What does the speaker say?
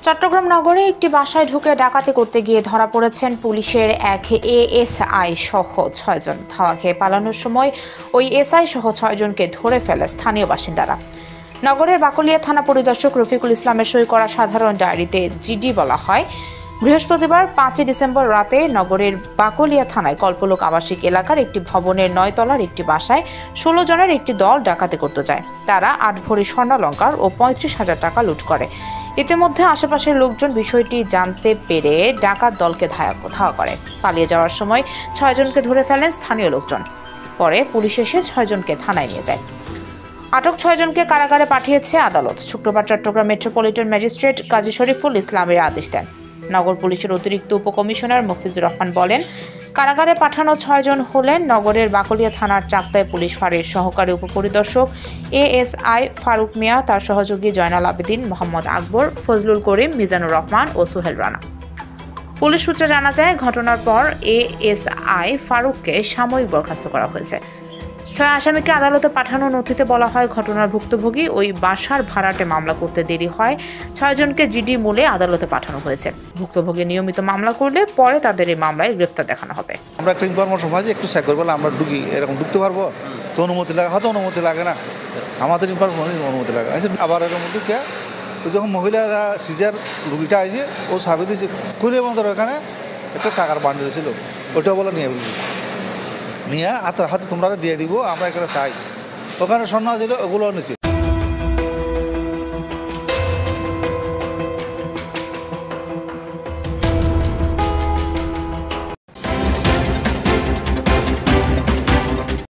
চট্টগ্রাম নগরে একটি বাসায় ঢুকে ডাকাতি করতে গিয়ে ধরা পড়েছেন পুলিশের এক এএসআই সহ ৬ জন। ধাওয়া খেয়ে পালানোর সময় ওই এসআই সহ ৬ জনকে ধরে ফেলে স্থানীয় বাসিন্দারা। নগরের বাকলিয়া থানা পরিদর্শক রফিকুল ইসলামের সই করা সাধারণ ডায়েরিতে জিডি বলা হয়, বৃহস্পতিবার ৫ ডিসেম্বর রাতে নগরের বাকলিয়া থানায় কল্পলোক আবাসিক এলাকার একটি ভবনের ৯ তলার একটি বাসায় ১৬ জনের একটি দল ডাকাতি করতে যায়। তারা ৮ ভরি স্বর্ণালংকার ও ৩৫,০০০ টাকা লুট করে। ইতিমধ্যে আশেপাশের লোকজন বিষয়টি জানতে পেরে ডাকাত দলকে ধাওয়া করে। পালিয়ে যাওয়ার সময় ৬ জনকে ধরে ফেলেন স্থানীয় লোকজন। পরে পুলিশ এসে ৬ জনকে থানায় নিয়ে যায়। আটক ৬ জনকে কারাগারে পাঠিয়েছে আদালত। শুক্রবার চট্টগ্রাম মেট্রোপলিটন ম্যাজিস্ট্রেট কাজী শরীফুল ইসলামের আদেশ দেন। নগর পুলিশের অতিরিক্ত উপকমিশনার মফিজুর রহমান বলেন, কারাগারে পাঠানো ৬ জন হলেন নগরের বাকলিয়া থানার চাকদায় পুলিশ ফাঁড়ির সহকারী উপপরিদর্শক এএসআই ফারুক মিয়া, তার সহযোগী জয়নাল আবেদিন, মোহাম্মদ আকবর, ফজলুল করিম, মিজানুর রহমান ও সোহেল রানা। পুলিশ সূত্রে জানা যায়, ঘটনার পর এএসআই ফারুককে সাময়িক বরখাস্ত করা হয়েছে। ৬ আসামিকে আদালতে পাঠানো নথিতে বলা হয়, ঘটনার ভুক্তভোগী ওই বাসার ভাড়াটে মামলা করতে দেরি হয় ৬ জনকে জিডি মূলে আদালতে পাঠানো হয়েছে। ভুক্তভোগী নিয়মিত মামলা করলে পরে তাদের এই মামলায় গ্রেফতার দেখানো হবে। আমরা একটা ইনফরমেশন হয় যে একটু চেক করবো, আমরা ঢুকি এরকম ঢুকতে পারবো তো অনুমতি লাগে, হয়তো অনুমতি লাগে না, আমাদের ইনফরমেশন অনুমতি লাগে। আবার এরকম ঢুকে যখন মহিলারা সিজার রুগীটা আসে ও সার্ভে দিয়েছে খুলে আমাদের ওখানে একটা টাকার বান্ডিল ছিল, ওইটা বলে নিয়ে ফেলছি, নিয়ে হাতে তোমরা দিয়ে দিব, আমরা এখানে চাই। ওখানে স্বর্ণ ছিল ওগুলো নিচ্ছি।